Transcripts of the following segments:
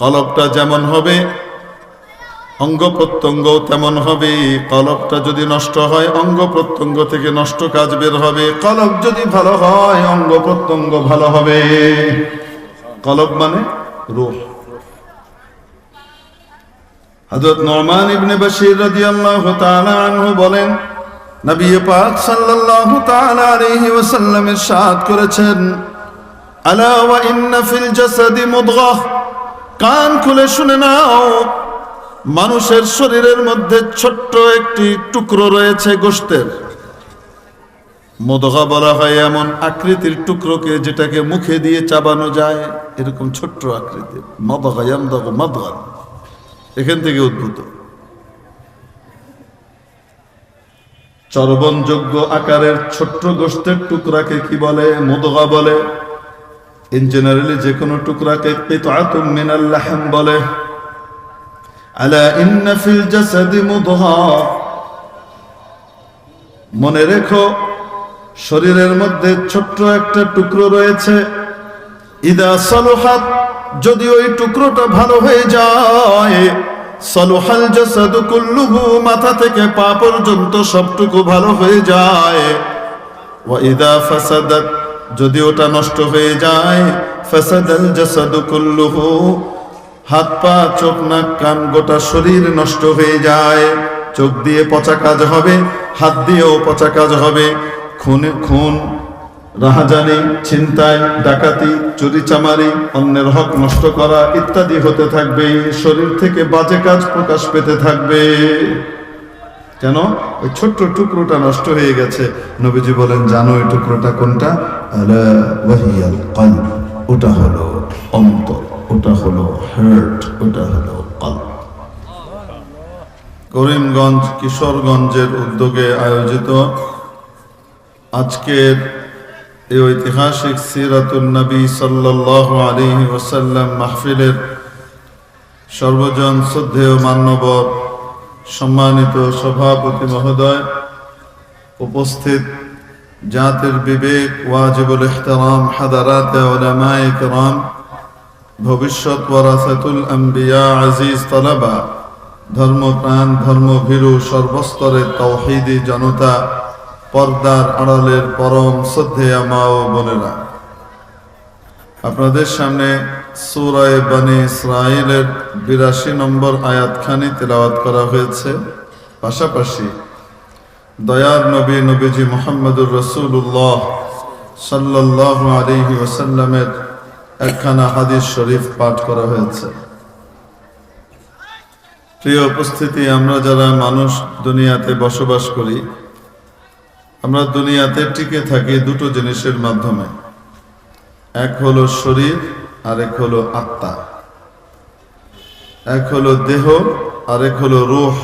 কলবটা যেমন হবে অঙ্গ প্রত্যঙ্গ তেমন হবে। কলবটা যদি নষ্ট হয় অঙ্গ প্রত্যঙ্গ থেকে নষ্ট কাজ বের হবে। কলব যদি ভালো হয় অঙ্গ প্রত্যঙ্গ ভালো হবে। কলব মানে রূহ। হযরত নুমান ইবনে বশীর রাদিয়াল্লাহু তাআলা আনহু বলেন, নবী পাক সাল্লাল্লাহু তাআলা আলাইহি ওয়াসাল্লাম ইরশাদ করেছেন, আলা ওয়া ইন্না ফিল জাসাদি মুদগাহ, কান খুলে শুনে নাও, মানুষের শরীরের মধ্যে ছোট্ট একটি টুকরো রয়েছে গোশতের। মুদগা বলা হয় এমন আকৃতির টুকরোকে যেটাকে মুখে দিয়ে চাবানো যায়, এরকম ছোট্ট আকৃতির। মাদগা ইয়ামদাগু মাদগান, এখান থেকে উদ্ভূত। চর্বণযোগ্য আকারের ছোট্ট গোশতের টুকরাকে কি বলে? মুদগা বলে। ইন জেনারেলি যে কোনো টুকরাকে কিতআতুম মিনাল লাহম বলে। আলা ইন্না ফিল জাসাদি মুদগা, মনে রেখো শরীরের মধ্যে ছোট্ট একটা টুকরো রয়েছে। ইদা সালুহাত, যদি ওই টুকরোটা ভালো হয়ে যায়, সালুহাল জাসাদু কুল্লুহু, মাথা থেকে পা পর্যন্ত সবটুকু ভালো হয়ে যায়। ওয়া ইদা ফাসাদাত, যদি ওটা নষ্ট হয়ে যায়, ফাসাদাল জাসাদু কুল্লুহু, হাত পা চোখ নাক কান গোটা শরীর নষ্ট হয়ে যায়। চোখ দিয়ে পচা কাজ হবে, হাত দিয়েও পচা কাজ হবে। খুন, রাহাজানি, ছিনতাই, ডাকাতি, চুরি চামারি, অন্যের হক নষ্ট করা ইত্যাদি হতে থাকবে। শরীর থেকে বাজে কাজ প্রকাশ পেতে থাকবে। কেন? ওই ছোট্ট টুকরোটা নষ্ট হয়ে গেছে। নবীজি বলেন, জানো ওই টুকরোটা কোনটা? আলা ওয়াহিয়াল কলব, ওটা হলো অন্তর, ওটা হলো হার্ট, ওটা হলো কলব। করিমগঞ্জ কিশোরগঞ্জের উদ্যোগে আয়োজিত আজকের এই ঐতিহাসিক সিরাতুন নবী সাল্লাল্লাহু আলাইহি ওয়াসাল্লাম মাহফিলের সর্বজন শ্রদ্ধেয় মান্যবর সম্মানিত সভাপতি মহোদয়, উপস্থিত জাতির বিবেক ওয়াজিবুল ইহতারাম হাদারাতে উলামায়ে কিরাম, ভবিষ্যৎ ওয়ারাসাতুল আম্বিয়া আজিজ তালাবা, ধর্মপ্রাণ ধর্মভীরু সর্বস্তরের তাওহীদি জনতা, পর্দার আড়ালের পরম শ্রদ্ধেয়া মা ও বোনেরা, আপনাদের সামনে সূরা বনী ইসরাঈলের ৮২ নম্বর আয়াতখানি তেলাওয়াত করা হয়েছে। পাশাপাশি দয়ার নবী নবীজি মুহাম্মদুর রাসূলুল্লাহ সাল্লাল্লাহু আলাইহি ওয়াসাল্লামের একখানা হাদিস শরীফ পাঠ করা হয়েছে। প্রিয় উপস্থিতি, আমরা যারা মানুষ দুনিয়াতে বসবাস করি, আমরা দুনিয়াতে টিকে থাকি দুটো জিনিসের মাধ্যমে। এক হলো শরীর, আর এক হলো আত্মা। এক হলো দেহ, আর এক হলো রূহ।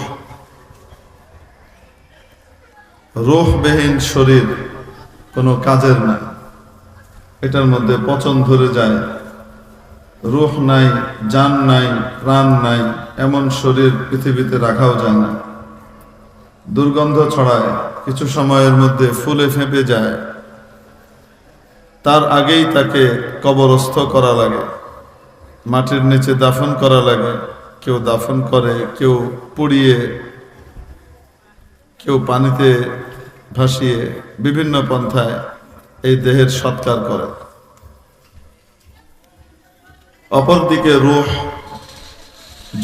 রূহবিহীন শরীর কোনো কাজের না, এটার মধ্যে পচন ধরে যায়। রূহ নাই, জান নাই, প্রাণ নাই, এমন শরীর পৃথিবীতে রাখাও যায় না। দুর্গন্ধ ছড়ায়, কিছু সময়ের মধ্যে ফুলে ফেঁপে যায়, তার আগেই তাকে কবরস্থ করা লাগে, মাটির নিচে দাফন করা লাগে। কেউ দাফন করে, কেউ পুড়িয়ে, কেউ পানিতে ভাসিয়ে, বিভিন্ন পন্থায় এই দেহের সৎকার করে। অপরদিকে রূহ,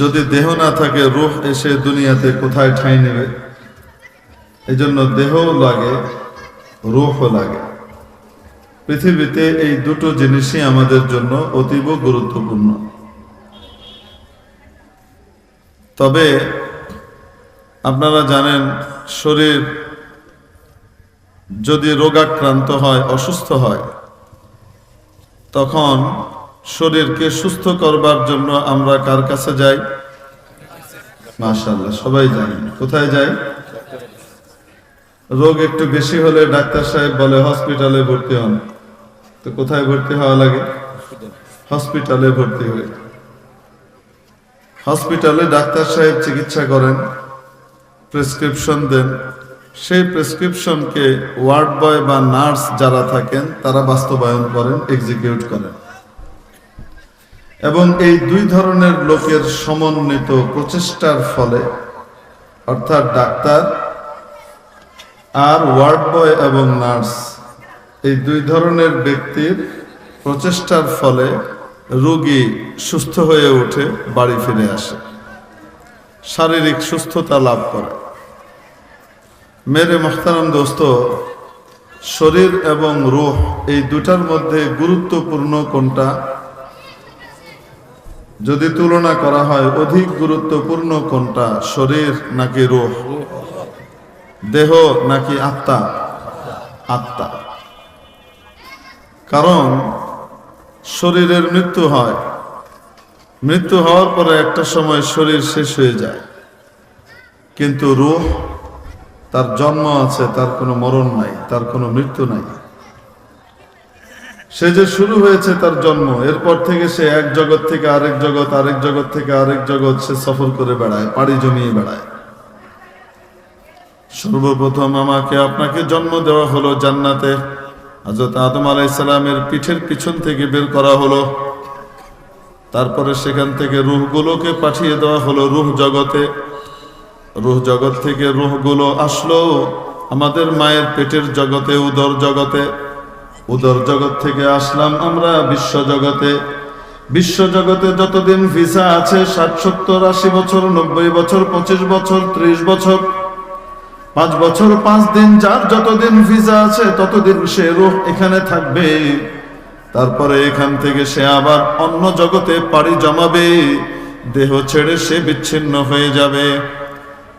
যদি দেহ না থাকে, রূহ এসে দুনিয়াতে কোথায় ঠাঁই নেবে? এজন্য দেহও লাগে, রূহও লাগে। পৃথিবীতে এই দুটো জিনিসই আমাদের জন্য অতীব গুরুত্বপূর্ণ। তবে আপনারা জানেন, শরীর যদি রোগাক্রান্ত হয়, অসুস্থ হয়, তখন শরীরকে সুস্থ করবার জন্য আমরা কার কাছে যাই? মাশাআল্লাহ, সবাই জানেন কোথায় যাই? রোগ একটু বেশি হলে ডাক্তার সাহেব বলে হসপিটালে ভর্তি হন। তো কোথায় ভর্তি হওয়া লাগে? হসপিটালে ভর্তি হয়ে। হসপিটালে ডাক্তার সাহেব চিকিৎসা করেন, প্রেসক্রিপশন দেন। সেই প্রেসক্রিপশনকে ওয়ার্ড বয় বা নার্স যারা থাকেন তারা বাস্তবায়ন করেন, এক্সিকিউট করেন। এবং এই দুই ধরনের লোকের সমন্বিত প্রচেষ্টার ফলে, অর্থাৎ ডাক্তার আর ওয়ার্ড বয় এবং নার্স, এই দুই ধরনের ব্যক্তির প্রচেষ্টার ফলে রোগী সুস্থ হয়ে ওঠে, বাড়ি ফিরে আসে, শারীরিক সুস্থতা লাভ করে। মেরে মুহতারাম দোস্ত, শরীর এবং রূহ এই দুটার মধ্যে গুরুত্বপূর্ণ কোনটা? যদি তুলনা করা হয় অধিক গুরুত্বপূর্ণ কোনটা, শরীর নাকি রূহ? দেহ নাকি আত্মা? আত্মা। কারণ শরীরের মৃত্যু হয়, মৃত্যু হওয়ার পরে একটা সময় শরীর শেষ হয়ে যায়, কিন্তু রূহ তার জন্ম আছে, তার কোনো মরণ নাই, তার কোনো মৃত্যু নাই। সে যে শুরু হয়েছে তার জন্ম, এরপর থেকে সে এক জগৎ থেকে আরেক জগৎ, আরেক জগৎ থেকে আরেক জগৎ সে সফর করে বেড়ায়, পাড়ি জমিয়ে বেড়ায়। সর্বপ্রথম আমাকে আপনাকে জন্ম দেওয়া হলো জান্নাতে, হযরত আদম আলাইহিস সালামের পিঠের পিছন থেকে বের করা হলো। তারপরে সেখান থেকে রূহগুলোকে পাঠিয়ে দেওয়া হলো রূহ জগতে। রূহ জগৎ থেকে রূহগুলো আসলো আমাদের মায়ের পেটের জগতে, উদর জগতে। উদর জগৎ থেকে আসলাম আমরা বিশ্ব জগতে। বিশ্ব জগতে যতদিন ভিসা আছে, 60, 70, 80 বছর, 90 বছর, 25 বছর, 30 বছর, 5 বছর 5 দিন, যার যতদিন ভিসা আছে ততদিন সে রূহ এখানে থাকবে। তারপরে এখান থেকে সে আবার অন্য জগতে পাড়ি জমাবে, দেহ ছেড়ে সে বিচ্ছিন্ন হয়ে যাবে,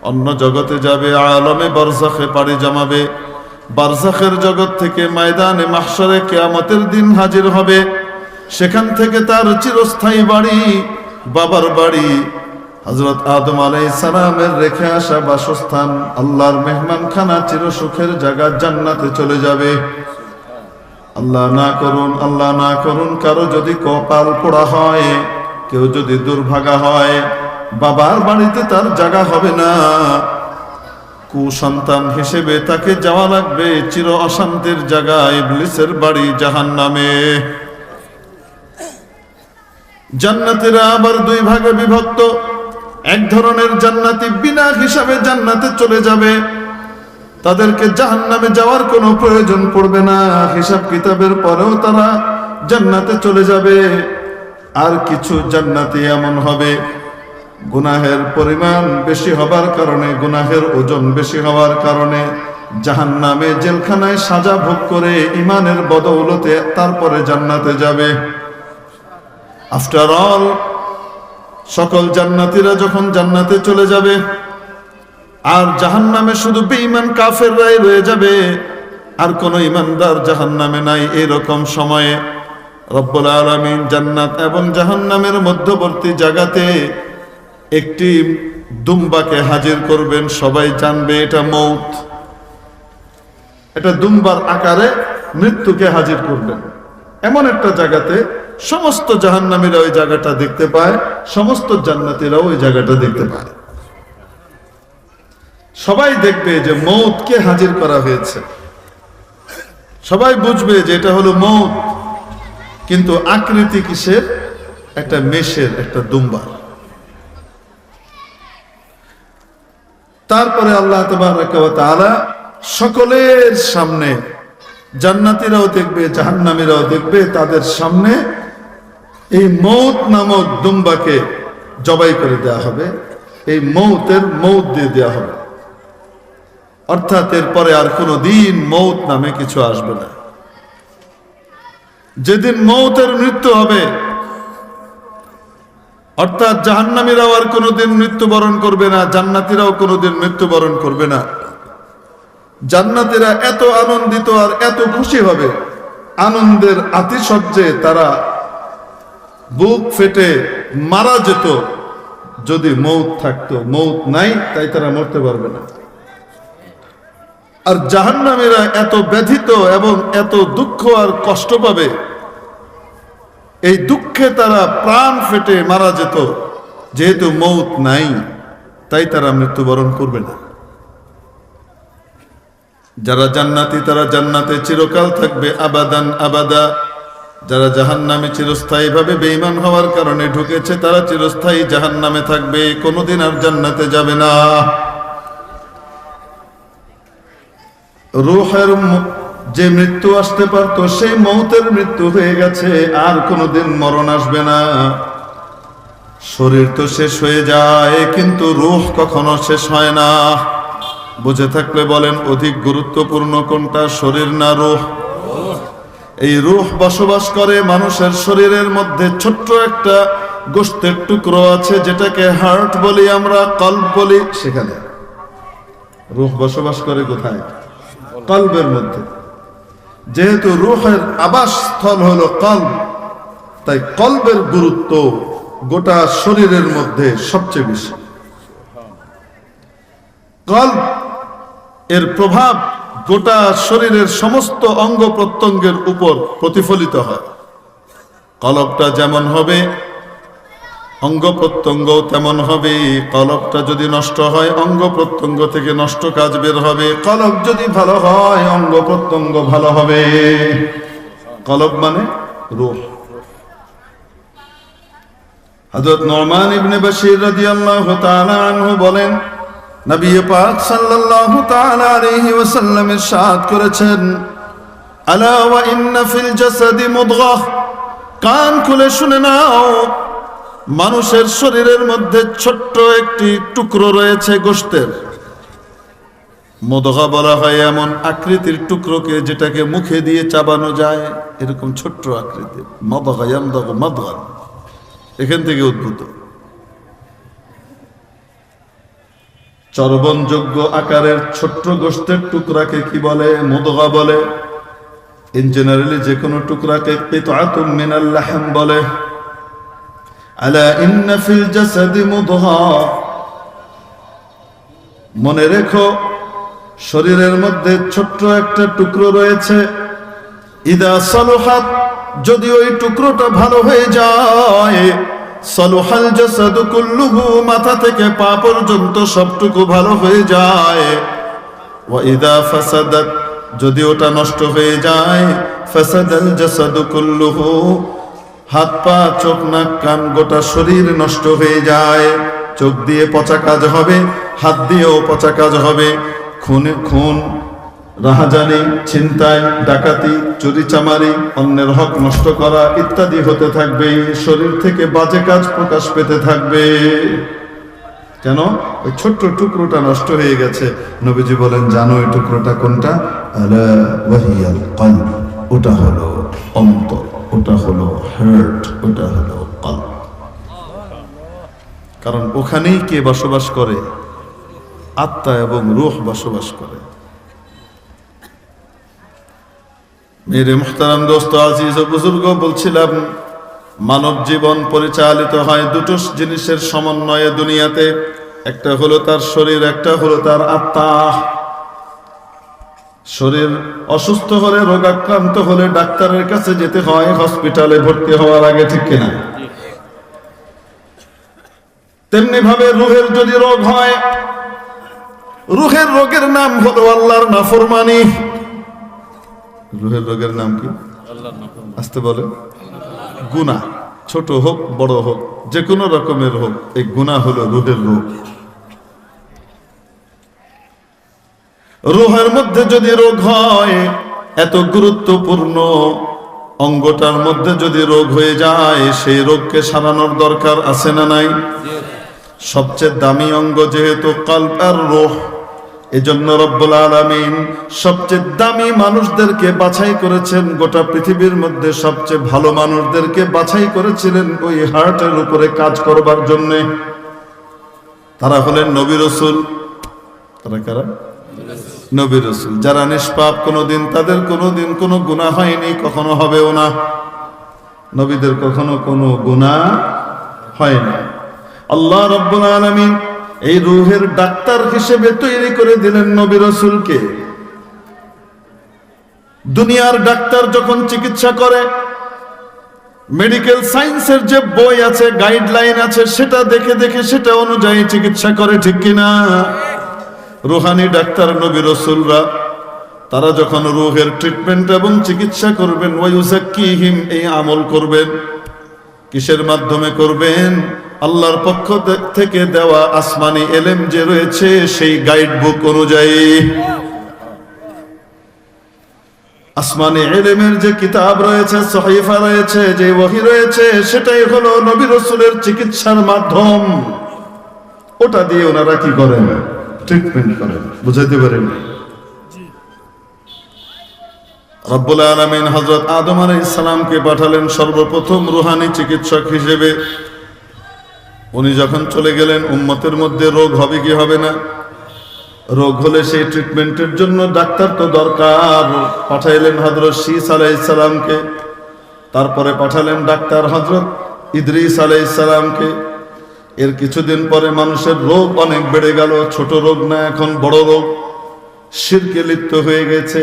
অন্য জগতে যাবে, আলমে বারজাখে পাড়ি জমাবে। বারজাখের জগৎ থেকে ময়দানে মাহশরে কিয়ামতের দিন হাজির হবে। সেখান থেকে তার চিরস্থায়ী বাড়ি, বাবার বাড়ি, হযরত আদম আলাইহিস সালামের রেখে আসা বাসস্থান, আল্লাহর মেহমানখানা, চিরসুখের জায়গা জান্নাতে চলে যাবে। আল্লাহ না করুন, আল্লাহ না করুন, কারো যদি কপাল পোড়া হয়, কেউ যদি দুর্ভাগা হয়, বাবার বাড়িতে তার জায়গা হবে না। কুসন্তান হিসেবে তাকে যাওয়া লাগবে চির অশান্তির জায়গা, ইবলিসের বাড়ি জাহান্নামে। জান্নাতীরা আবার দুই ভাগে বিভক্ত। এক ধরনের জান্নাতি বিনা হিসাবে জান্নাতে চলে যাবে, তাদেরকে জাহান্নামে যাওয়ার কোনো প্রয়োজন পড়বে না, হিসাব কিতাবের পরেও তারা জান্নাতে চলে যাবে। আর কিছু জান্নাতি এমন হবে, গুনাহের পরিমাণ বেশি হবার কারণে, গুনাহের ওজন বেশি হওয়ার কারণে জাহান্নামে জেলখানায় সাজা ভোগ করে ইমানের বদৌলতে তারপরে জান্নাতে যাবে। আফটার অল, সকল জান্নাতীরা যখন জান্নাতে চলে যাবে আর জাহান্নামে শুধু বেঈমান কাফেররাই রয়ে যাবে, আর কোনো ইমানদার জাহান্নামে নাই, এরকম সময়ে রব্বুল আলামিন জান্নাত এবং জাহান্নামের মধ্যবর্তী জায়গাতে একটি দুম্বাকে হাজির করবেন। সবাই জানবে এটা মৌত, এটা দুম্বার আকারে মৃত্যুকে হাজির করবেন। এমন একটা জায়গাতে সমস্ত জাহান্নামীরা ওই জায়গাটা দেখতে পায়, সমস্ত জান্নাতীরাও ওই জায়গাটা দেখতে পায়। সবাই দেখবে যে মৌতকে হাজির করা হয়েছে, সবাই বুঝবে যে এটা হলো মৌত, কিন্তু আকৃতি কিসের? একটা মেষের, একটা দুম্বার। তারপরে আল্লাহ তাবারক ওয়া তাআলা সকলের সামনে, জান্নাতীরাও দেখবে, জাহান্নামীরাও দেখবে, তাদের সামনে এই মৌত নামক দুম্বাকে জবাই করে দেওয়া হবে, এই মৌতের মৌত দিয়ে দেওয়া হবে। অর্থাৎ এরপরে আর কোনো দিন মৌত নামে কিছু আসবে না। যেদিন মৌতের মৃত্যু হবে, অর্থাৎ জাহান্নামীরাও আর কোনোদিন মৃত্যুবরণ করবে না, জান্নাতীরাও কোনোদিন মৃত্যুবরণ করবে না। জান্নাতীরা এত আনন্দিত আর এত খুশি হবে, আনন্দের আতিশয্যে তারা বুক ফেটে মারা যেত যদি মৌত থাকতো। মৌত নাই, তাই তারা মরতে পারবে না। আর জাহান্নামীরা এত ব্যথিত এবং এত দুঃখ আর কষ্ট পাবে, এই দুঃখে তারা প্রাণ ফেটে মারা যেত, যেহেতু মৌত নাই তাই তারা মৃত্যুবরণ করবে না। যারা জান্নাতি তারা জান্নাতে চিরকাল থাকবে, আবাদান আবাদা, যারা জাহান্নামে চিরস্থায়ীভাবে বেঈমান হওয়ার কারণে ঢুকেছে তারা চিরস্থায়ী জাহান্নামে থাকবে, কোনোদিন আর জান্নাতে যাবে না। রূহের যে মৃত্যু আসতে পারত সেই মৌতের মৃত্যু হয়ে গেছে, আর কোনোদিন মরণ আসবে না। শরীর তো শেষ হয়ে যায় কিন্তু রূহ কখনো শেষ হয় না। বুঝে থাকলে বলেন অধিক গুরুত্বপূর্ণ কোনটা, শরীর না রূহ? এই রূহ বসবাস করে মানুষের শরীরের মধ্যে। ছোট্ট একটা গোশতের টুকরো আছে যেটাকে হার্ট বলি আমরা, কলব বলি, সেখানে রূহ বসবাস করে। কোথায়? কলবের মধ্যে। যেহেতু রূহের আবাসস্থল হলো কলব, তাই কলবের গুরুত্ব গোটা শরীরের মধ্যে সবচেয়ে বেশি। কলব এর প্রভাব গোটা শরীরের সমস্ত অঙ্গ প্রত্যঙ্গের উপর প্রতিফলিত হয়। কলবটা যেমন হবে অঙ্গ প্রত্যঙ্গ তেমন হবে। কলবটা যদি নষ্ট হয় অঙ্গ প্রত্যঙ্গ থেকে নষ্ট কাজ বের হবে। কলব যদি ভালো হয় অঙ্গ প্রত্যঙ্গ ভালো হবে। কলব মানে রূহ। হযরত নুমান ইবনে বশীর রাদিয়াল্লাহু তাআলা আনহু বলেন, নবী পাক সাল্লাল্লাহু তাআলা আলাইহি ওয়াসাল্লাম ইরশাদ করেছেন, আলা ওয়া ইন্না ফিল জাসাদি মুদগাহ, কান খুলে শুনে নাও, মানুষের শরীরের মধ্যে ছোট্ট একটি টুকরো রয়েছে গোশতের। মুদগা বলা হয় এমন আকৃতির টুকরোকে যেটাকে মুখে দিয়ে চাবানো যায়, এরকম ছোট্ট আকৃতির। মাদগা ইয়ামদাগু মাদগান, এখান থেকে উদ্ভূত। চর্বণযোগ্য আকারের ছোট্ট গোশতের টুকরাকে কি বলে? মুদগা বলে। ইন জেনারেলি যে কোনো টুকরাকে কিতআতুম মিনাল লাহম বলে। আলা ইন্না ফিল জাসাদি মুদগা, মনে রেখো শরীরের মধ্যে ছোট্ট একটা টুকরো রয়েছে। ইদা সালুহাত, যদি ওই টুকরোটা ভালো হয়ে যায়, সালুহাল জাসাদু কুল্লুহু, মাথা থেকে পা পর্যন্ত সবটুকু ভালো হয়ে যায়। ওয়া ইদা ফাসাদাত, যদি ওটা নষ্ট হয়ে যায়, ফাসাদাল জাসাদু কুল্লুহু, হাত পা চোখ নাক কান গোটা শরীর নষ্ট হয়ে যায়। চোখ দিয়ে পচা কাজ হবে, হাত দিয়েও পচা কাজ হবে। খুন, রাহাজানি, ছিনতাই, ডাকাতি, চুরি চামারি, অন্যের হক নষ্ট করা ইত্যাদি হতে থাকবে। শরীর থেকে বাজে কাজ প্রকাশ পেতে থাকবে। কেন? ওই ছোট্ট টুকরোটা নষ্ট হয়ে গেছে। নবীজি বলেন, জানো ওই টুকরোটা কোনটা? আলা ওয়াহিয়াল কলব, ওটা হলো অন্তর, ওটা হলো হার্ট, ওটা হলো কলব। কারণ ওখানেই কে বসবাস করে? আত্মা এবং রূহ বসবাস করে। মেরে মুহতারাম দোস্ত, আজিজ ও বুজুর্গ, বলছিলাম মানব জীবন পরিচালিত হয় দুটো জিনিসের সমন্বয়ে দুনিয়াতে। একটা হলো তার শরীর, একটা হলো তার আত্মা। শরীর অসুস্থ হলে, রোগাক্রান্ত হলে ডাক্তারের কাছে যেতে হয় হসপিটালে ভর্তি হওয়ার আগে, ঠিক কিনা? তেমনি ভাবে রুহের যদি রোগ হয়, রুহের রোগের নাম হলো আল্লাহর নাফরমানি। রুহের রোগের নাম কি? আসতে বলে গুনাহ। ছোট হোক বড় হোক, যে কোনো রকমের হোক, এই গুনাহ হলো রুহের রোগ। রুহের মধ্যে যদি রোগ হয়, এত গুরুত্বপূর্ণ অঙ্গটার মধ্যে যদি রোগ হয়ে যায়, সেই রোগকে সারানোর দরকার আছে না নাই? সবচেয়ে দামি অঙ্গ যেহেতু কলব আর রূহ, এজন্য রব্বুল আলামিন সবচেয়ে দামি মানুষদেরকে বাছাই করেছেন। গোটা পৃথিবীর মধ্যে সবচেয়ে ভালো মানুষদেরকে বাছাই করেছিলেন ওই হার্টের উপরে কাজ করবার জন্য। তারা হলেন নবী রাসূল। তারা কারা? নবী রাসূল, যারা নিষ্পাপ, কোনোদিন তাদের কোনোদিন কোনো গুনাহ হয়নি, কখনো হবেও না। নবীদের কখনো কোনো গুনাহ হয় না। আল্লাহ রাব্বুল আলামিন এই রূহের ডাক্তার হিসেবে তৈরি করে দিলেন নবী রাসূলকে। দুনিয়ার ডাক্তার যখন চিকিৎসা করে, মেডিকেল সায়েন্সের যে বই আছে, গাইডলাইন আছে, সেটা দেখে দেখে সেটা অনুযায়ী চিকিৎসা করে, ঠিক কিনা? রুহানি ডাক্তার নবী রাসূলরা তারা যখন রূহের ট্রিটমেন্ট এবং চিকিৎসা করবেন, ওয়ায়ুযাক্কিহিম, এই আমল করবেন কিসের মাধ্যমে করবেন? আল্লাহর পক্ষ থেকে দেওয়া আসমানি এলেম যে রয়েছে সেই গাইড বুক অনুযায়ী। আসমানি ইলমের যে কিতাব রয়েছে, সহিফা রয়েছে, যে ওহী রয়েছে, সেটাই হলো নবী রাসূলের চিকিৎসার মাধ্যম। ওটা দিয়ে ওনারা কি করেন? ট্রিটমেন্ট করেন। বুঝাইতে পারেন? রব্বুল আলামিন হযরত আদম আলাইহিস সালামকে পাঠালেন সর্বপ্রথম রূহানি চিকিৎসক হিসেবে। উনি যখন চলে গেলেন, উম্মতের মধ্যে রোগ হবে কি হবে না? রোগ হলে সেই ট্রিটমেন্টের জন্য ডাক্তার তো দরকার। পাঠাইলেন হযরত শীস আলাইহিস সালামকে, তারপরে পাঠালেন ডাক্তার হযরত ইদ্রিস আলাইহিস সালামকে। এর কিছুদিন পরে মানুষের রোগ অনেক বেড়ে গেল। ছোট রোগ না, এখন বড় রোগ। শিরকে লিপ্ত হয়ে গেছে।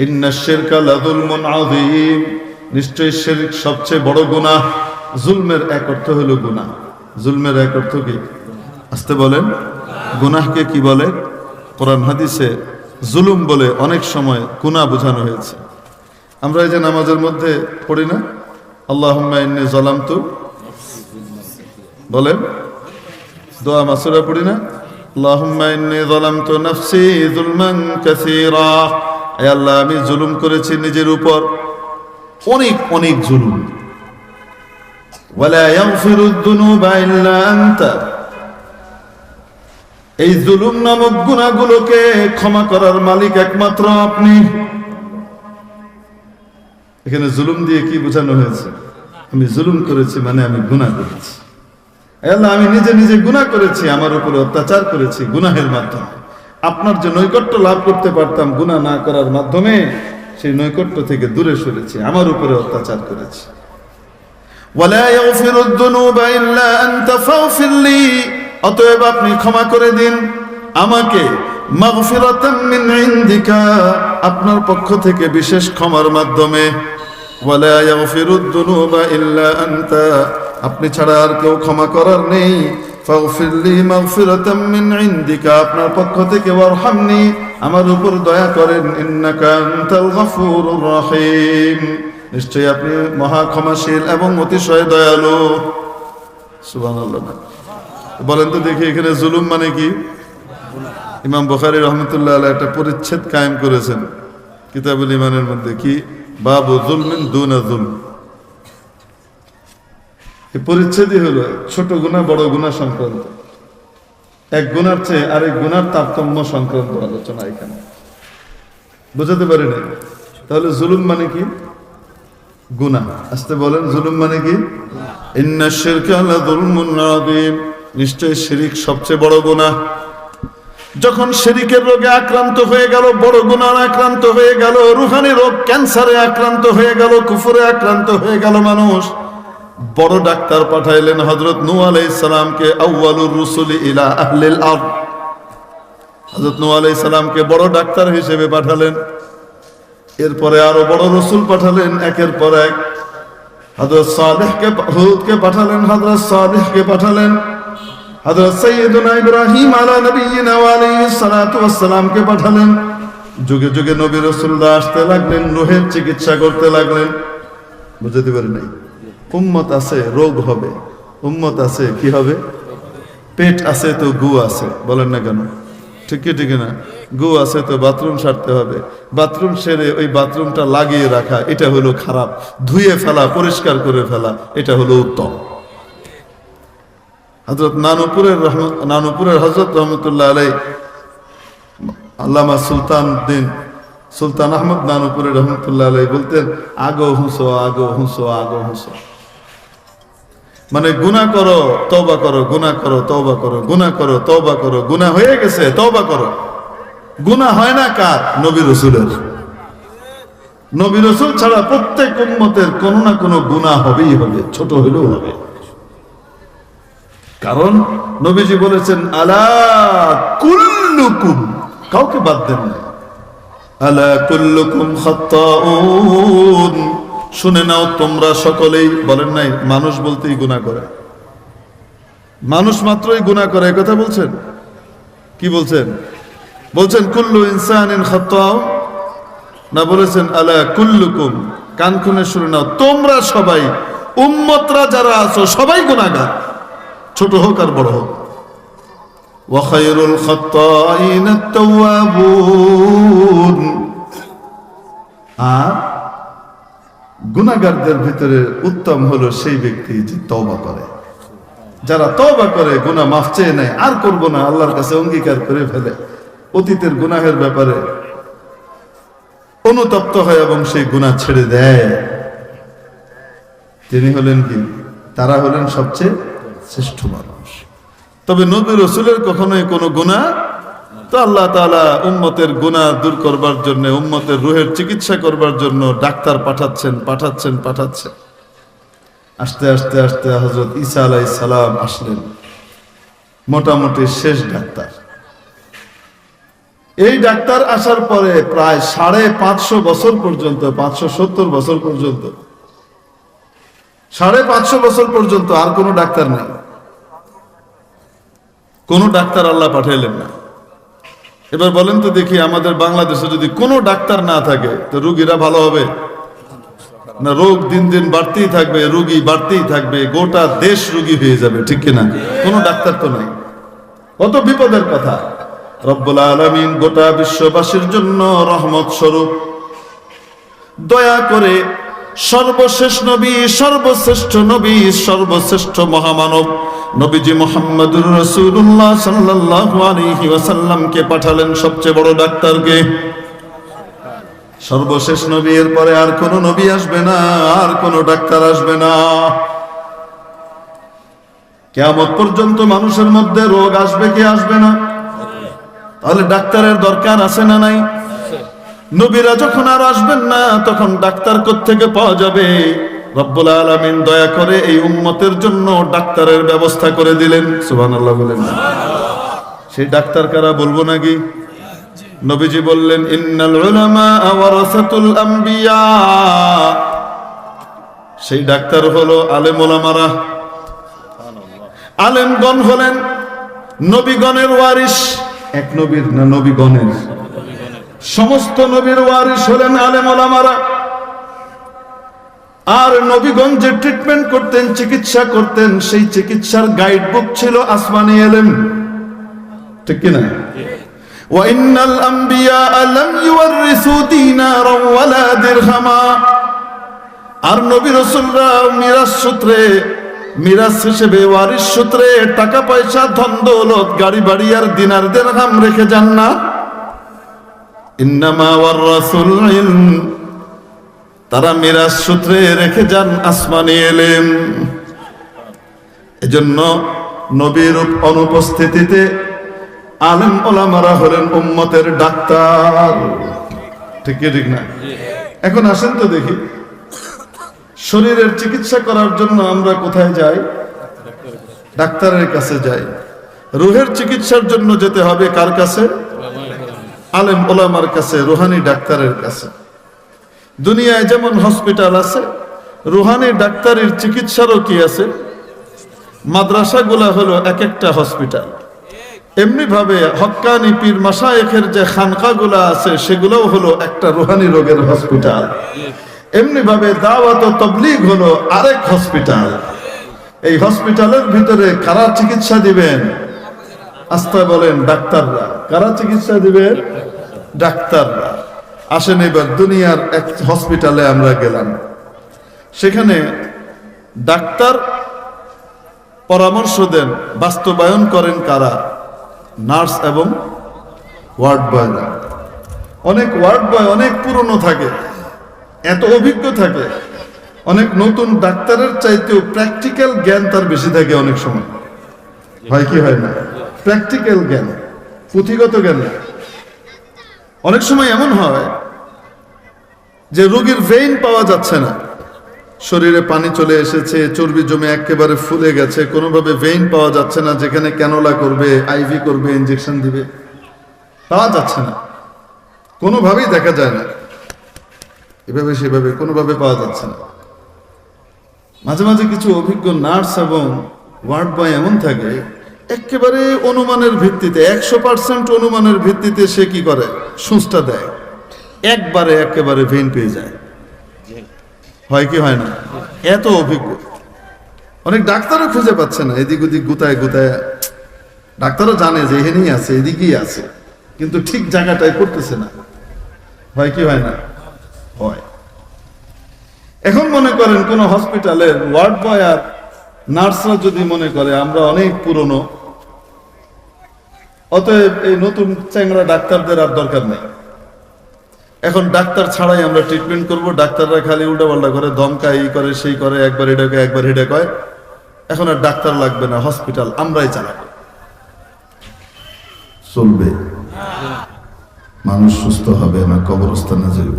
ইন্নাশ শিরকা লাযুলমুন আযীম, নিশ্চয়ই শিরক সবচেয়ে বড় গুনাহ। জুলমের এক অর্থ হলো গুনাহ। জুলমের এক অর্থ কি? আস্তে বলেন। গুনাহকে কি বলে? কোরআন হাদিসে জুলুম বলে অনেক সময় গুনাহ বোঝানো হয়েছে। আমরা এই যে নামাজের মধ্যে পড়ি না, আল্লাহুম্মা ইন্নী যালামতু, বলেন দোয়া মাসুরা পড়ি না, আল্লাহুম্মা ইন্নী যালামতু নাফসি যুলমান কাসীরা, হে আল্লাহ আমি জুলুম করেছি নিজের উপর, অনেক অনেক জুলুম। ওয়ালা ইয়াগফিরুদ যুনুবা ইল্লা আনতা, এই জুলুম নামক গুনাহগুলোকে ক্ষমা করার মালিক একমাত্র আপনি। এখানে জুলুম দিয়ে কি বোঝানো হয়েছে? আমি জুলুম করেছি মানে আমি গুনাহ করেছি। আল্লাহ আমি নিজে নিজে গুনাহ করেছি, আমার উপরে অত্যাচার করেছি গুনাহের মাধ্যমে। আপনার যে নৈকট্য লাভ করতে পারতাম গুনাহ না করার মাধ্যমে, সেই নৈকট্য থেকে দূরে সরেছি, আমার উপরে অত্যাচার করেছি। ওয়ালা ইয়াগফিরুদ যুনুবা ইল্লা আনতা ফাগফির লি, অতএব আপনি ক্ষমা করে দিন আমাকে, মাগফিরাতাম মিন ইনদিকা, আপনার পক্ষ থেকে বিশেষ ক্ষমার মাধ্যমে। ওয়ালা ইয়াগফিরুদ যুনুবা ইল্লা আনতা, আপনি ছাড়া আর কেউ ক্ষমা করার নেই। ফাগফির লি মাগফিরাতাম মিন ইনদিকা, আপনার পক্ষ থেকে, ওয়ারহামনি, আমার উপর দয়া করেন, ইন্নাকা আনতাল গফুরুর রহিম, নিশ্চয়ই আপনি মহা ক্ষমাশীল এবং অতিশয় দয়ালু। সুবহানাল্লাহ। বলেন তো দেখি এখানে জুলুম মানে কি? ইমাম বুখারী রহমাতুল্লাহ আলাইহি একটা পরিচ্ছেদ কায়েম করেছেন কিতাবুল ঈমানের মধ্যে, কি বাবু যুলমিন দুনা যুলম। এই পরিচ্ছেদই হলো ছোট গুনাহ বড় গুনাহ সংক্রান্ত, এক গুনার চেয়ে আরেক গুনার তারতম্য সংক্রান্ত আলোচনা এখানে। বুঝাতে পারি না? তাহলে জুলুম মানে কি? গুনাহ। আস্তে বলেন, জুলুম মানে কি? ইন্নাশ শিরকা লাযুলমুন আযীম, নিশ্চয় শিরিক সবচেয়ে বড় গুনাহ। যখন শিরিকের রোগে আক্রান্ত হয়ে গেল, বড় গুনাহ আক্রান্ত হয়ে গেল, রূহানি রোগ ক্যান্সারে আক্রান্ত হয়ে গেল, কুফরে আক্রান্ত হয়ে গেল মানুষ, বড় ডাক্তার পাঠাইলেন হযরত নূহ আলাইহিস সালামকে, আউয়ালুর রুসুলি ইলা আহলিল আরদ। হযরত নূহ আলাইহিস সালামকে বড় ডাক্তার হিসেবে পাঠালেন। এরপরে আরো বড় রসুল পাঠালেন একের পর এক। হযরত সালেহকে, হুদকে পাঠালেন, হযরত সালেহকে পাঠালেন, হযরত সাইয়্যিদুনা ইব্রাহিম আলা নবিয়িনা ওয়া আলাইহিস সালাতু ওয়াস সালামকে পাঠালেন। যুগে যুগে নবী রাসূলরা আসতে লাগলেন, রূহের চিকিৎসা করতে লাগলেন। বুঝতে পারেন নাই? উম্মত আছে রোগ হবে, উম্মত আছে কি হবে? পেট আছে তো গু আছে, বলেন না কেন? ঠিক কি ঠিক না? গু আছে তো বাথরুম সারতে হবে, বাথরুম সেরে ওই বাথরুমটা লাগিয়ে রাখা, এটা হলো খারাপ। ধুয়ে ফেলা, পরিষ্কার করে ফেলা, এটা হলো উত্তম। হযরত নানুপুরের হযরত রহমতুল্লাহ আলাইহি, আল্লামা সুলতান আহমদ নানুপুরের রহমতুল্লাহ আলাইহি বলতেন, আগো হুঁসো, আগো হুঁসো, আগো হুঁসো। মানে গুনাহ করো তওবা করো, গুনাহ করো তওবা করো, গুনাহ করো তওবা করো, গুনাহ হয়ে গেছে তওবা করো। গুনাহ হয় না কার? নবী রাসূলের। নবী রাসূল ছাড়া প্রত্যেক উম্মতের কোনো না কোনো গুনাহ হবেই হবে, ছোট হলেও হবে। কারণ নবীজি বলেছেন, আলা কুল্লুকুম, কাউকে বাদ দেন না, আলা কুল্লুকুম খাত্তাউন, শুনে নাও তোমরা সকলেই। বলেন নাই মানুষ বলতেই গুনাহ করে, মানুষ মাত্রই গুনাহ করে, কথা বলছেন? কি বলছেন? বলছেন কুল্লু ইনসানিন খাত্তাউ, না বলেছেন আলা কুল্লুকুম, কান খুলে শুনে নাও, তোমরা সবাই উম্মতরা যারা আছো সবাই গুনাহগার, ছোট হোক আর বড় হোক। ওয়া খায়রুল খাত্তাইনা আত-তাওয়াবুন, আর গুনাহগারদের ভিতরে উত্তম হলো সেই ব্যক্তি যে তওবা করে। যারা তওবা করে, গুনাহ মাফ চেয়ে নেয়, আর করব না, আল্লাহর কাছে অঙ্গীকার করে ফেলে, অতীতের গুনাহের ব্যাপারে অনুতপ্ত হয় এবং সেই গুনাহ ছেড়ে দেয়, তিনি হলেন কি? তারা হলেন সবচেয়ে শ্রেষ্ঠ মানুষ। তবে নবী রাসূলের কখনোই কোনো গুনাহ, তো আল্লাহ তাআলা উম্মতের গুনাহ দূর করবার জন্য, উম্মতের রূহের চিকিৎসা করবার জন্য ডাক্তার পাঠাচ্ছেন। আস্তে আস্তে আস্তে হযরত ঈসা আলাইহিস সালাম আসলেন, মোটামুটি শেষ ডাক্তার। এই ডাক্তার আসার পরে প্রায় 550 বছর পর্যন্ত, 570 বছর পর্যন্ত, 550 বছর পর্যন্ত আর কোনো ডাক্তার নেই, কোনো ডাক্তার আল্লাহ পাঠাইলেন না। এবার বলেন তো দেখি, আমাদের বাংলাদেশে যদি কোনো ডাক্তার না থাকে তো রোগীরা ভালো হবে না? রোগ দিন দিন বাড়তেই থাকবে, রোগী বাড়তেই থাকবে, গোটা দেশ রোগী হয়ে যাবে, ঠিক কিনা? কোনো ডাক্তার তো নাই, কত বিপদের কথা। রব্বুল আলামিন গোটা বিশ্ববাসীর জন্য রহমত স্বরূপ দয়া করে সর্বশেষ নবী, সর্বশ্রেষ্ঠ নবী, সর্বশ্রেষ্ঠ মহামানব নবীজি মুহাম্মদুর রাসূলুল্লাহ সাল্লাল্লাহু আলাইহি ওয়াসাল্লামকে পাঠালেন, সবচেয়ে বড় ডাক্তারকে। সর্বশেষ নবী, এর পরে আর কোন নবী আসবে না, আর কোন ডাক্তার আসবে না। কিয়ামত পর্যন্ত মানুষের মধ্যে রোগ আসবে কি আসবে না? তাহলে ডাক্তারের দরকার আছে না নাই? নবীরা যখন আর আসবেন না, তখন ডাক্তার কোত্থেকে পাওয়া যাবে? রব্বুল আলামিন দয়া করে এই উম্মতের জন্য ডাক্তারের ব্যবস্থা করে দিলেন। সুবহানাল্লাহ বলেন। সেই ডাক্তার কারা বলবো নাকি? নবীজি বললেন, ইন্নাল উলামা ওয়ারাসাতুল আম্বিয়া, সেই ডাক্তার হলো আলেম ওলামারা। আলেমগণ হলেন নবীগণের ওয়ারিস। এক নবীর না, নবীগণের, সমস্ত নবীর ওয়ারিস হলেন আলেম ওলামারা। আর নবীগণ যে ট্রিটমেন্ট করতেন, চিকিৎসা করতেন, সেই চিকিৎসার গাইড বুক ছিল আসমানি ইলম, ঠিক কি না? ওয়া ইন্নাল আম্বিয়া লাম ইউরিসু দিনারাও ওয়ালা দিরহামা, আর নবী রাসূলরা মিরাস সূত্রে, মিরাস হিসেবে, ওয়ারিস সূত্রে টাকা পয়সা, ধন দৌলত, গাড়ি বাড়ি আর দিনার দিরহাম রেখে যান না। ইন্নামা ওয়ারাসুল ইলম, তারা মিরাস সূত্রে রেখে যান আসমানি ইলম। এজন্য নবীর অনুপস্থিতিতে আলেম ওলামারা হলেন উম্মতের ডাক্তার, ঠিক কি ঠিক না? এখন আসেন তো দেখি, শরীরের চিকিৎসা করার জন্য আমরা কোথায় যাই? ডাক্তারের কাছে যাই। রুহের চিকিৎসার জন্য যেতে হবে কার কাছে? আলেম ওলামার কাছে, রুহানি ডাক্তারের কাছে। দুনিয়ায় যেমন হসপিটাল আছে, রুহানি ডাক্তারের চিকিৎসারও কি আছে? মাদ্রাসাগুলা হলো এক একটা হসপিটাল। এমনি ভাবে হক্কানি পীর মাশায়েখের যে খানকাগুলা আছে, সেগুলোও হলো একটা রুহানি রোগের হসপিটাল। এমনি ভাবে দাওয়াত ও তাবলীগ হলো আরেক হসপিটাল। এই হসপিটালের ভিতরে কারা চিকিৎসা দিবেন? আস্তে বলেন, ডাক্তাররা। কারা চিকিৎসা দিবেন? ডাক্তাররা। আসেন এবার দুনিয়ার এক হসপিটালে আমরা গেলাম, সেখানে ডাক্তার পরামর্শ দেন, বাস্তবায়ন করেন কারা? নার্স এবং ওয়ার্ড বয়রা। অনেক ওয়ার্ড বয় অনেক পুরনো থাকে, এত অভিজ্ঞ থাকে, অনেক নতুন ডাক্তারের চাইতেও প্র্যাকটিক্যাল জ্ঞান তার বেশি থাকে। অনেক সময় হয় কি হয় না? প্র্যাকটিক্যাল জ্ঞান, পুঁথিগত জ্ঞান। অনেক সময় এমন হয় যে রোগীর ভেইন পাওয়া যাচ্ছে না, শরীরে পানি চলে এসেছে, চর্বি জমে একেবারে ফুলে গেছে, কোনোভাবে ভেইন পাওয়া যাচ্ছে না, যেখানে ক্যানোলা করবে, আইভি করবে, ইনজেকশন দিবে, পাওয়া যাচ্ছে না, কোনোভাবেই দেখা যায় না, এভাবে সেভাবে কোনোভাবে পাওয়া যাচ্ছে না। মাঝে মাঝে কিছু অভিজ্ঞ নার্স এবং ওয়ার্ড বয় এমন থাকে, একেবারে অনুমানের ভিত্তিতে, 100% অনুমানের ভিত্তিতে সে কি করে? সুচটা দেয়। একবারে একেবারে ভেন পেয়ে যায়, হয় কি হয় না? এত অভিজ্ঞ। অনেক ডাক্তারও খুঁজে পাচ্ছে না, এদিক ওদিক গুতায় গুতায়। ডাক্তারও জানে যে এখানেই আছে, এদিকেই আছে, কিন্তু ঠিক জায়গাটায় করতেছে না, হয় কি হয় না? হয়। এখন মনে করেন কোন হসপিটালের ওয়ার্ড বয় আর নার্সরা যদি মনে করে আমরা অনেক পুরনো, অতএব এই নতুন চ্যাংড়া ডাক্তারদের আর দরকার নেই, এখন ডাক্তার ছাড়াই আমরা ট্রিটমেন্ট করব, ডাক্তাররা খালি উল্টাপাল্টা করে, ধমকায়, এই করে সেই করে, একবার এটা কয় একবার হেডে কয়, এখন আর ডাক্তার লাগবে না, হসপিটাল আমরাই চালাবো। চলবে? মানুষ সুস্থ হবে না কবরস্থানে যাইব?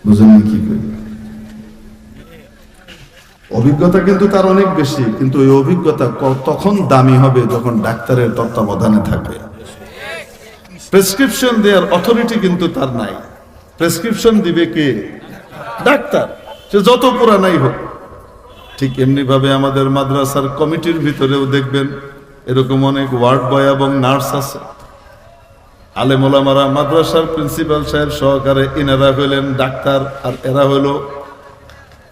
বুঝেন কি করি? অভিজ্ঞতা কিন্তু তার অনেক বেশি, কিন্তু ওই অভিজ্ঞতা তখন দামি হবে যখন ডাক্তারের তত্ত্বাবধানে থাকবে। প্রেসক্রিপশন দেওয়ার অথরিটি কিন্তু তার নাই, প্রেসক্রিপশন দিবে কে? ডাক্তার, সে যত পুরানাই হোক। ঠিক এমনি ভাবে আমাদের মাদ্রাসার কমিটির ভিতরেও দেখবেন এরকম অনেক ওয়ার্ড বয় এবং নার্স আছে। আলেম ওলামারা, মাদ্রাসার প্রিন্সিপাল সাহেব সহকারে, এনারা হইলেন ডাক্তার আর এরা হইল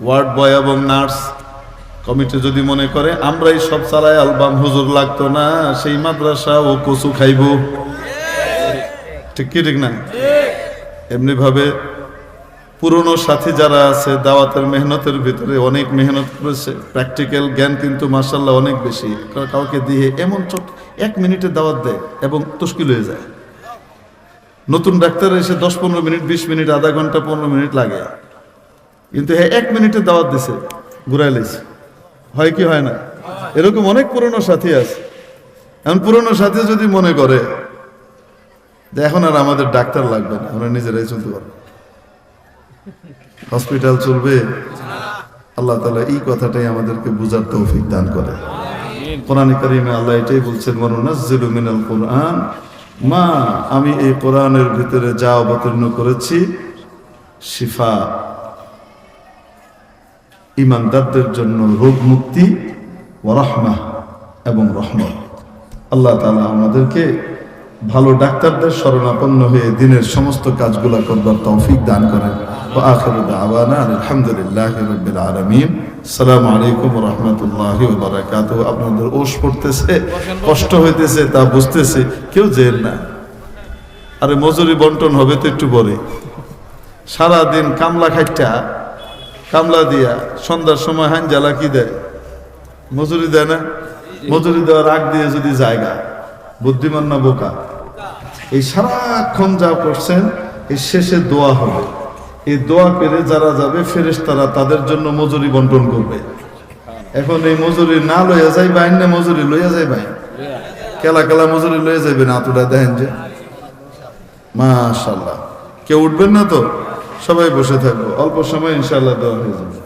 ওয়ার্ড বয় এবং নার্স। কমিটি যদি মনে করে আমরাই সব চালাই আলবাম, হুজুর লাগতো না, সেই মাদ্রাসা ও কচু খাইব। ঠিক কি ঠিক না? এমনি ভাবে পুরনো সাথী যারা আছে, দাওয়াতের মেহনতের ভিতরে অনেক মেহনত করেছে, প্র্যাকটিক্যাল জ্ঞান কিন্তু মাশাআল্লাহ অনেক বেশি। কাউকে দিয়ে এমন ছোট 1 মিনিটে দাওয়াত দেয় এবং তশকিল হয়ে যায়। নতুন ডাক্তার এসে 10-15 মিনিট, 20 মিনিট, আধা ঘন্টা, 15 মিনিট লাগে, কিন্তু 1 মিনিটে দাওয়াত দিছে, ঘুরাই লাইছে। হয় কি হয় না? এরকম অনেক পুরনো সাথী আছে। এখন পুরনো সাথী যদি মনে করে যে এখন আর আমাদের ডাক্তার লাগবে না, আমরা নিজেরাই চলতে পারবো, হসপিটাল চলবে? আল্লাহ তাআলা এই কথাটাই আমাদেরকে বুঝার তৌফিক দান করে। কোরআনে কারিমে আল্লাহ এটাই বলছেন, ওয়ানুনাজ্জিলু মিনাল কুরআন মা, আমি এই কোরআনের ভিতরে যা অবতীর্ণ করেছি শিফা, ঈমানদারদের জন্য রোগ মুক্তি, ওয়া রাহমাহ, এবং রহমত। আল্লাহ তাআলা আমাদেরকে ভালো ডাক্তারদের শরণাপন্ন হয়ে দিনের সমস্ত কাজগুলো করবার তৌফিক দান করেন। ওয়া আখিরু দাওয়ানা আলহামদুলিল্লাহি রাব্বিল আলামিন। আসসালামু আলাইকুম ওয়া রাহমাতুল্লাহি ওয়া বারাকাতুহু। আপনাদের ওশ পড়তেছে, কষ্ট হইতেছে, তা বুঝতেছি, কেউ জেল না। আরে মজুরি বন্টন হবে তো একটু পরে। সারাদিন কামলা খাইটা, কামলা দিয়া সন্ধ্যার সময় হাঞ্জালা কি দেয়? মজুরি দেয় না? মজুরি দেওয়ার আগ দিয়ে যদি জায়গা, বুদ্ধিমান না বোকা? এই সারাক্ষণ যা করছেন, এই শেষে দোয়া হবে, এই দোয়া পেরে যারা যাবে ফেরেশতারা তাদের জন্য মজুরি বন্টন করবে। এখন এই মজুরি না লইয়া যাই বাইন, না মজুরি লইয়া যাই বাইন, কেলা কেলা মজুরি লইয়া যাবেন। আতুটা দেখেন যে মাশাআল্লাহ, কেউ উঠবেন না তো, সবাই বসে থাকবো, অল্প সময় ইনশাআল্লাহ দেওয়া হয়ে যাবে।